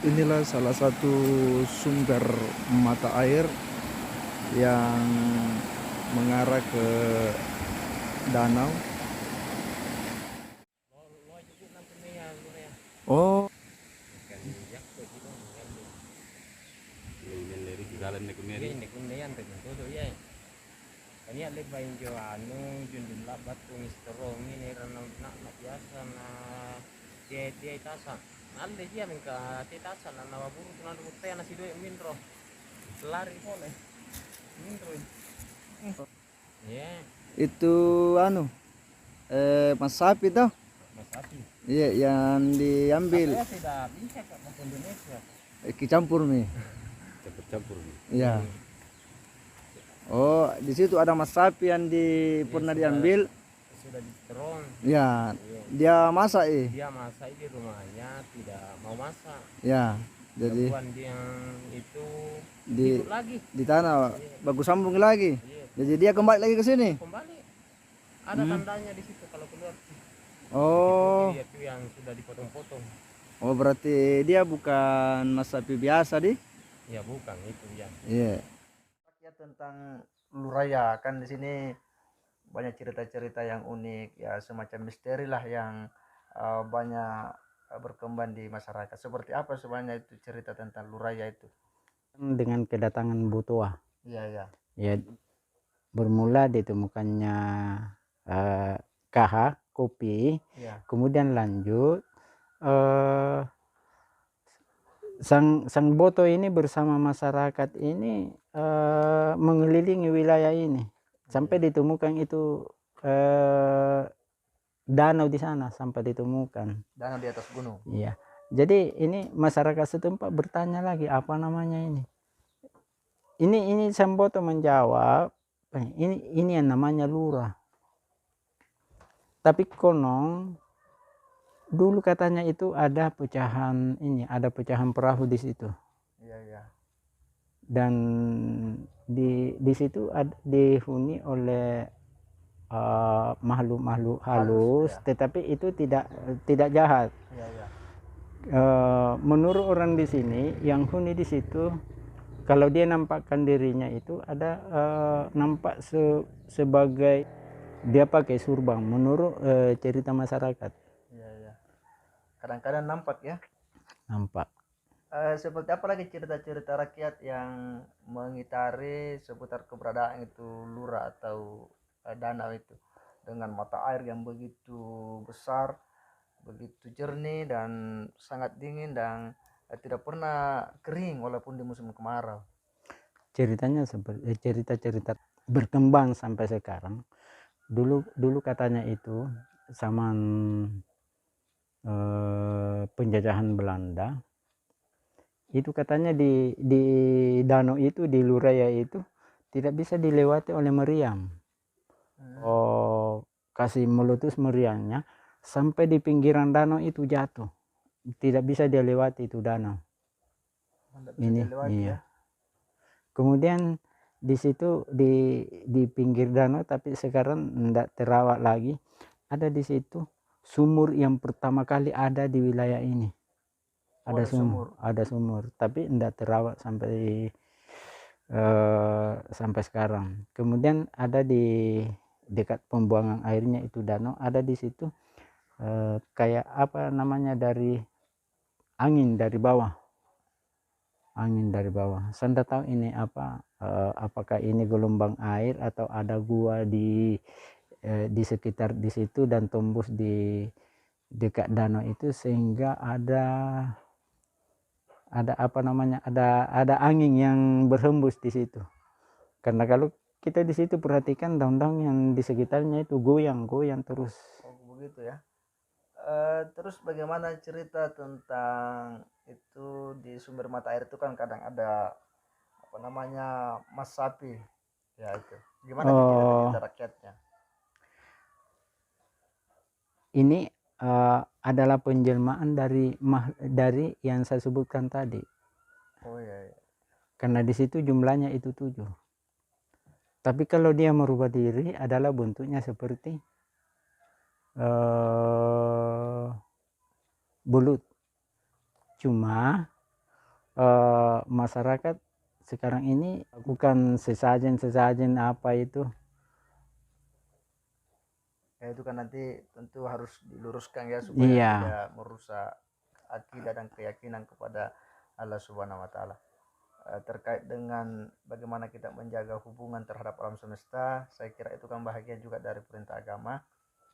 Inilah salah satu sumber mata air yang mengarah ke danau. Oh, Kanya lebay jo anu jun jumlah batu misterong ini rana na biasa na dia itasan alle dia mengka titasan na waburu tunan rutte na sido minro lari boleh minro ya itu anu mas sapi toh. masapi Iya, yang diambil saya tidak bisa ke bahasa Indonesia campur nih. campur-campur Iya. Oh, di situ ada mas sapi yang pernah diambil. sudah diterong Ya, dia masak dia masak di rumahnya tidak mau masak ya. Jadi kemudian dia itu di hidup lagi di tanah bagus sambung lagi. iya. Jadi dia kembali lagi ke sini. Kembali ada tandanya di situ kalau keluar Oh, itu yang sudah dipotong-potong oh berarti dia bukan mas sapi biasa di. ya bukan itu ya Iya. Ya tentang Luraya kan di sini banyak cerita-cerita yang unik ya, semacam misteri lah yang banyak berkembang di masyarakat. Seperti apa sebenarnya itu cerita tentang Luraya itu? Dengan kedatangan Butua Iya, ya. ya, bermula ditemukannya KH kopi, Iya. kemudian lanjut sang Boto ini bersama masyarakat ini mengelilingi wilayah ini sampai ditemukan itu danau di sana, sampai ditemukan Danau di atas gunung. iya. Jadi ini masyarakat setempat bertanya lagi apa namanya ini sang Boto menjawab ini yang namanya lurah, tapi konon dulu katanya itu ada pecahan perahu di situ. Iya, iya. Dan di situ dihuni oleh makhluk-makhluk halus, ya. tetapi itu tidak jahat. Iya, iya. Menurut orang di sini yang huni di situ, kalau dia nampakkan dirinya itu ada nampak sebagai dia pakai surban menurut cerita masyarakat. Iya, iya. Kadang-kadang nampak ya. Nampak. Seperti apa lagi cerita-cerita rakyat yang mengitari seputar keberadaan itu lurah atau danau itu, dengan mata air yang begitu besar, begitu jernih dan sangat dingin dan tidak pernah kering walaupun di musim kemarau. Ceritanya seperti cerita-cerita berkembang sampai sekarang. Dulu katanya itu zaman penjajahan Belanda, itu katanya di danau itu, di Luraya itu tidak bisa dilewati oleh meriam. Kasih meletus meriamnya sampai di pinggiran danau itu jatuh, tidak bisa dia lewati itu danau. Ini iya. Kemudian di situ di pinggir danau, tapi sekarang tidak terawat lagi. Ada di situ sumur yang pertama kali ada di wilayah ini. Ada sumur, tapi tidak terawat sampai sekarang. Kemudian ada di dekat pembuangan airnya itu danau, ada di situ kayak apa namanya, dari angin dari bawah. Saya tidak tahu ini apa, apakah ini gelombang air atau ada gua di sekitar di situ dan tembus di dekat danau itu, sehingga ada apa namanya, ada angin yang berhembus di situ. Karena kalau kita di situ perhatikan daun-daun yang di sekitarnya itu goyang terus. Oh begitu ya. Terus bagaimana cerita tentang itu di sumber mata air itu kan kadang ada apa namanya mas sapi ya itu. Gimana cerita rakyatnya? Ini adalah penjelmaan dari yang saya sebutkan tadi. Oh iya, iya. Karena di situ jumlahnya itu 7. Tapi kalau dia merubah diri adalah bentuknya seperti bulut. Cuma masyarakat sekarang ini bukan sesajen apa itu. Ya itu kan nanti tentu harus diluruskan ya supaya Iya, tidak merusak akidah dan keyakinan kepada Allah Subhanahu wa taala. Terkait dengan bagaimana kita menjaga hubungan terhadap alam semesta, saya kira itu kan bahagian juga dari perintah agama,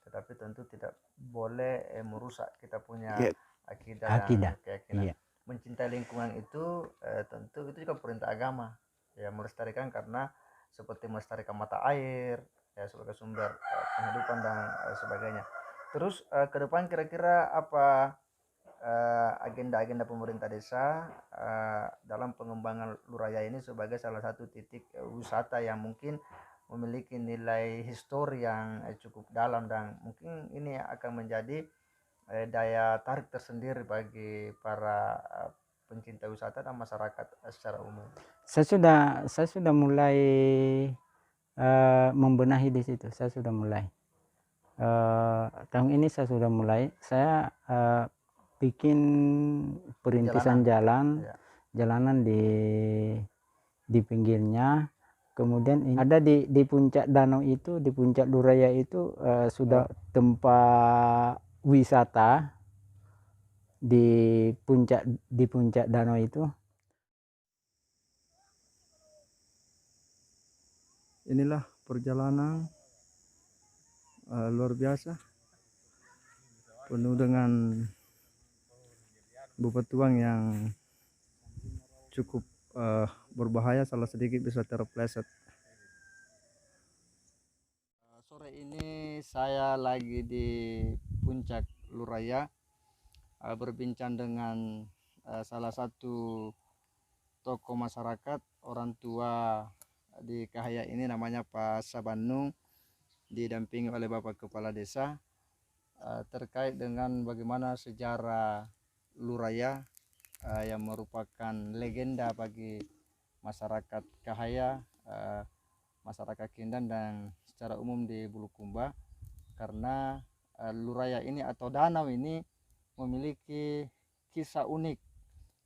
tetapi tentu tidak boleh merusak kita punya Iya, akidah dan akidah. keyakinan. Iya. Mencintai lingkungan itu tentu itu juga perintah agama, ya melestarikan karena seperti melestarikan mata air ya sebagai sumber penghidupan dan sebagainya. Terus ke depan kira-kira apa agenda-agenda pemerintah desa dalam pengembangan Luraya ini sebagai salah satu titik wisata yang mungkin memiliki nilai histori yang cukup dalam, dan mungkin ini akan menjadi daya tarik tersendiri bagi para pencinta wisata dan masyarakat secara umum. Saya sudah mulai membenahi di situ. Saya sudah mulai. Tahun ini saya sudah mulai. Saya bikin perintisan jalan, Ya. jalanan di pinggirnya. Kemudian ada di puncak danau itu, di puncak Luraya itu sudah tempat wisata di puncak danau itu. Inilah perjalanan luar biasa, penuh dengan bebatuan yang cukup berbahaya, salah sedikit bisa terpleset. Sore ini saya lagi di puncak Luraya berbincang dengan salah satu tokoh masyarakat, orang tua di Kahaya ini, namanya Pak Sabanung, didampingi oleh Bapak Kepala Desa terkait dengan bagaimana sejarah Luraya yang merupakan legenda bagi masyarakat Kahaya, masyarakat Kindan, dan secara umum di Bulukumba, karena Luraya ini atau danau ini memiliki kisah unik,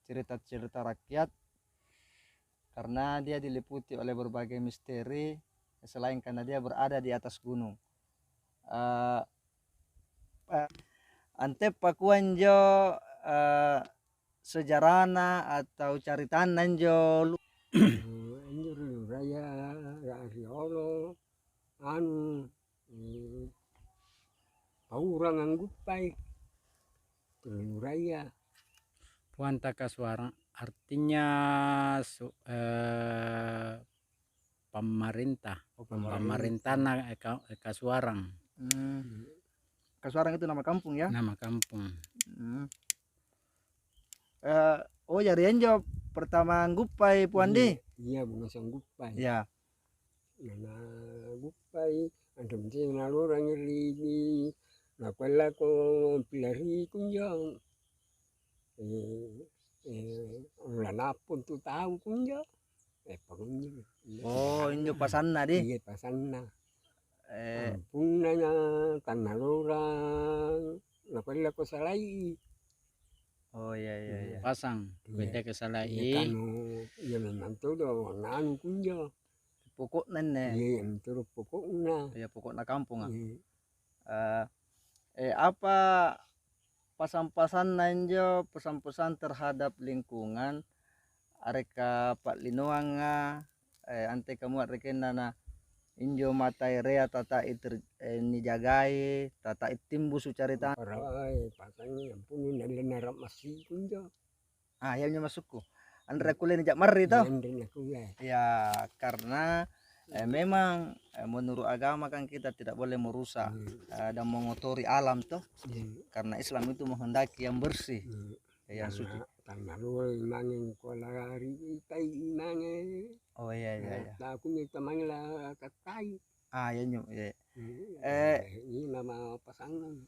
cerita-cerita rakyat, karena dia diliputi oleh berbagai misteri selain karena dia berada di atas gunung. Ante pakuan jo sejarahna atau caritaan jo Anjir Luraya Riolo anu paurang anggupai Luraya Puanta Kasuarang artinya pemerintah, pemerintah Kasuarang. Kasuarang itu nama kampung ya? Nama kampung. Oh ya Rienjo pertama nggupai Puandi. Iya bunga sanggupai. Ya. Nana gupai andam ting nalurang iri na kwela ko pilari kunjang. Ulana pun tu tahu kunjang. Pengunjung. Oh injo pasanna di. Iya pasanna. Ampun nanya tanah lurang na kwela ko salai. Oh iya. Pasang beda kesalai. Iya kanu iya memang tu do nanu kunjang. Pokok nene. Iya yang terus pokoknya. Ya pokoknya kampung. Iya. Apa pasan-pasan nanjo, pesan-pesan terhadap lingkungan areka Pak Linoanga ante kamu areken nana injo matai rea tata iter ni jagai tata itimbu sucarita. Parai pasangnya ampun dari narap masih kunjo. Yang masukku. Andre kulen jak mari toh. Ya karena memang menurut agama kan kita tidak boleh merusak dan mengotori alam toh. Karena Islam itu menghendaki yang bersih, yang suci. Tanah lu nanging kola ritai nanging. Oh iya. Aku nyita mangla kakai. Ya nyu. Ini nama pasangan.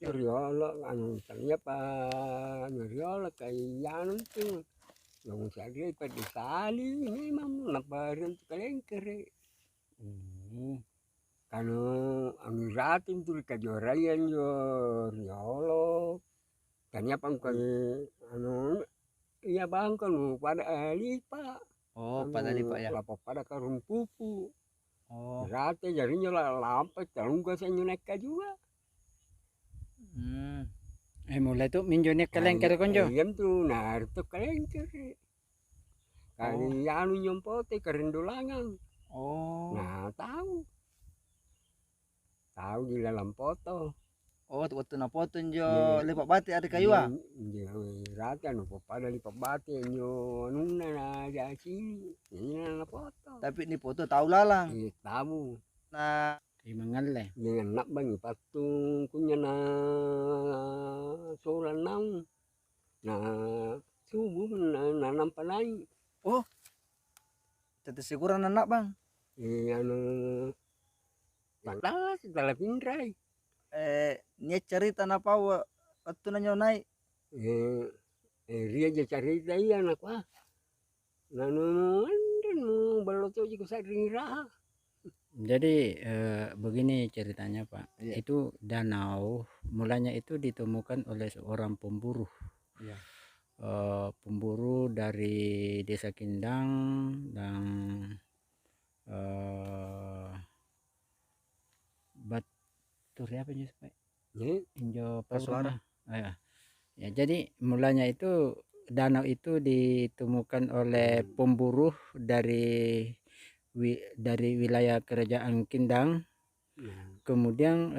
Riolo anu tanya pa Riolo kayak tuh. Yang saya pada sali ini mam naparin kalian kere. Kalau anu ratin tuh kejorayan yo Riolo. Tanya pang anu Iya bang kan pada lipa. Oh, pada lipat ya. Lapa pada karun pupu. Oh. Rata jadinya lah lampat terungga saya nyuneka juga. Hmm. Mulai tuh minjonya kelengker konjo. Iya tuh, nah itu kelengker. Kali anu nyompote kerendulangan. Oh. Nah tahu di dalam foto. Oh, waktu na foto njo Iya. lipat bati ada kayu ah. Iya, rata no pada lipat bate nyo nuna na di sini. Ini na foto. Tapi ini foto tahu lalang. Iya tahu. Nah, Di Mangalle. Dengan nak bangi patung kunya na solan naung. Nah subuh na nanam panai. oh. Tetes siguran anak bang. Anu setelah pindrai. Nia cerita napa waktu nanya naik. Ria aja cari dia anak wah. Nanu andenu baloto juga sering raha. Jadi begini ceritanya Pak. Iya. Itu danau mulanya itu ditemukan oleh seorang pemburu. Iya. Pemburu dari desa Kindang dan Batur apa nih Pak? Injo Kasuara. Ya, jadi mulanya itu danau itu ditemukan oleh pemburu dari wilayah kerajaan Kindang. Kemudian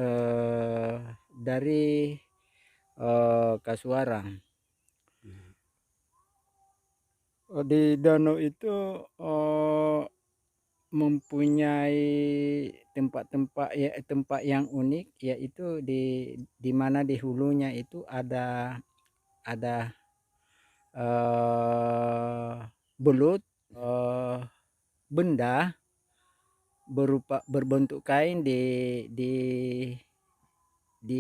dari Kasuara. Di danau itu mempunyai tempat yang unik, yaitu di mana di hulunya itu ada belut benda berupa berbentuk kain di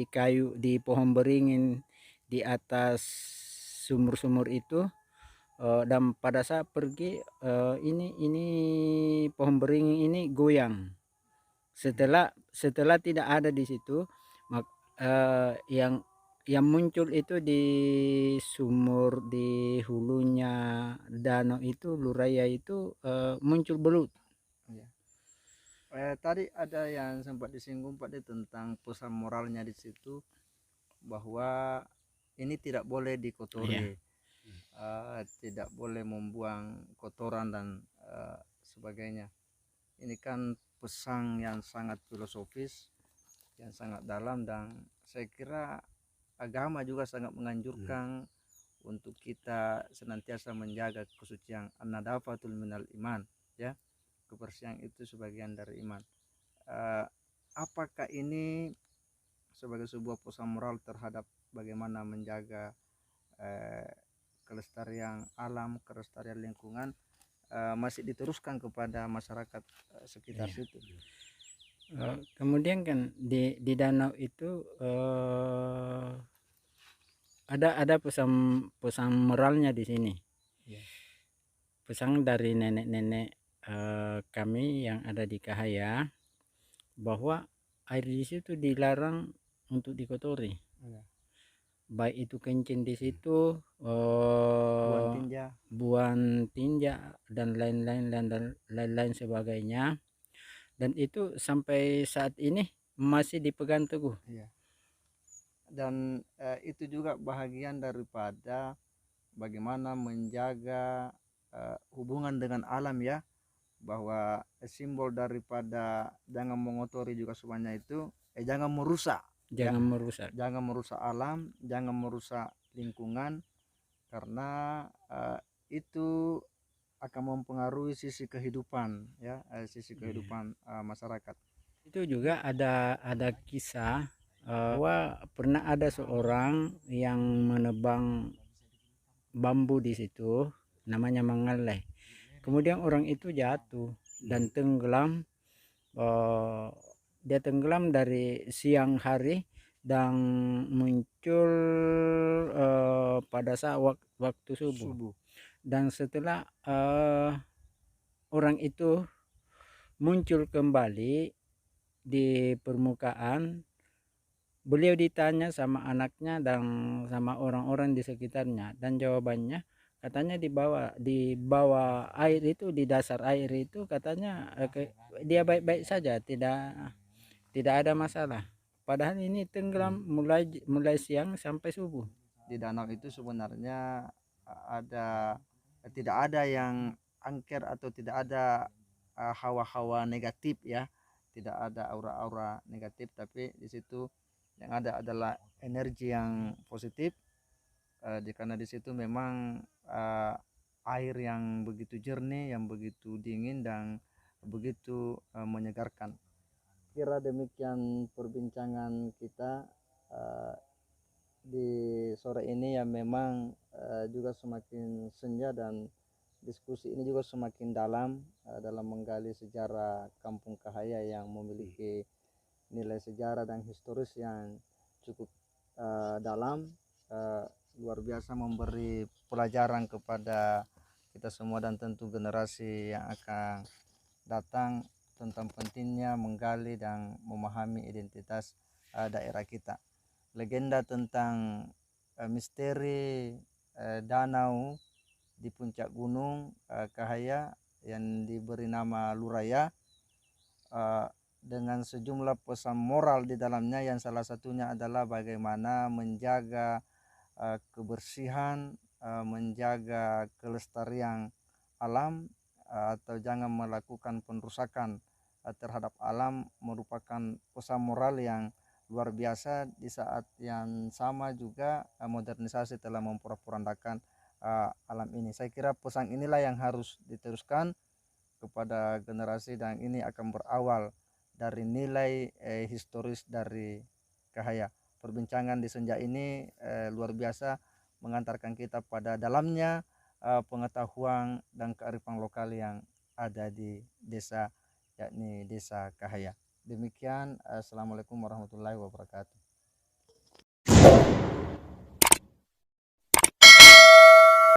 kayu, di pohon beringin di atas sumur-sumur itu. Dan pada saat pergi ini pohon beringin ini goyang. Setelah tidak ada di situ, yang muncul itu di sumur di hulunya danau itu Luraya itu muncul belut. Tadi ada yang sempat disinggung Pak tentang pesan moralnya di situ bahwa ini tidak boleh dikotori. Tidak boleh membuang kotoran dan sebagainya. Ini kan pesan yang sangat filosofis, yang sangat dalam, dan saya kira agama juga sangat menganjurkan untuk kita senantiasa menjaga kesucian. An-nadafatul minal iman, ya, kebersihan itu sebagian dari iman. Apakah ini sebagai sebuah pesan moral terhadap bagaimana menjaga kelestarian alam, kelestarian lingkungan masih diteruskan kepada masyarakat sekitar situ? Kemudian kan di danau itu ada pesan moralnya di sini. Pesan dari nenek-nenek kami yang ada di Kahaya bahwa air di situ dilarang untuk dikotori. Baik itu kencing di situ, buang tinja dan lain-lain sebagainya, dan itu sampai saat ini masih dipegang teguh. Dan itu juga bahagian daripada bagaimana menjaga hubungan dengan alam, ya, bahwa simbol daripada jangan mengotori juga semuanya itu jangan merusak. Jangan merusak alam, jangan merusak lingkungan, karena itu akan mempengaruhi sisi kehidupan, ya, sisi kehidupan masyarakat. Itu juga ada kisah bahwa pernah ada seorang yang menebang bambu di situ, namanya Mangalle. Kemudian orang itu jatuh dan tenggelam. Dia tenggelam dari siang hari dan muncul pada saat waktu subuh. Dan setelah orang itu muncul kembali di permukaan, beliau ditanya sama anaknya dan sama orang-orang di sekitarnya, dan jawabannya katanya di bawah air itu, di dasar air itu katanya dia baik-baik saja, tidak ada masalah. Padahal ini tenggelam mulai siang sampai subuh. Di danau itu sebenarnya ada tidak ada yang angker atau tidak ada hawa-hawa negatif ya, tidak ada aura-aura negatif, tapi di situ yang ada adalah energi yang positif, karena di situ memang air yang begitu jernih, yang begitu dingin dan begitu menyegarkan. Kira demikian perbincangan kita di sore ini, yang memang juga semakin senja dan diskusi ini juga semakin dalam dalam menggali sejarah Kampung Kahaya yang memiliki nilai sejarah dan historis yang cukup dalam, luar biasa, memberi pelajaran kepada kita semua dan tentu generasi yang akan datang tentang pentingnya menggali dan memahami identitas daerah kita. Legenda tentang misteri danau di puncak gunung Kahaya yang diberi nama Luraya, dengan sejumlah pesan moral di dalamnya, yang salah satunya adalah bagaimana menjaga kebersihan, menjaga kelestarian alam, atau jangan melakukan perusakan terhadap alam, merupakan pesan moral yang luar biasa. Di saat yang sama juga modernisasi telah memporak-porandakan alam ini. Saya kira pesan inilah yang harus diteruskan kepada generasi, dan ini akan berawal dari nilai historis dari Kahaya. Perbincangan di senja ini luar biasa mengantarkan kita pada dalamnya pengetahuan dan kearifan lokal yang ada di desa, yakni Desa Kahaya. Demikian, assalamualaikum warahmatullahi wabarakatuh.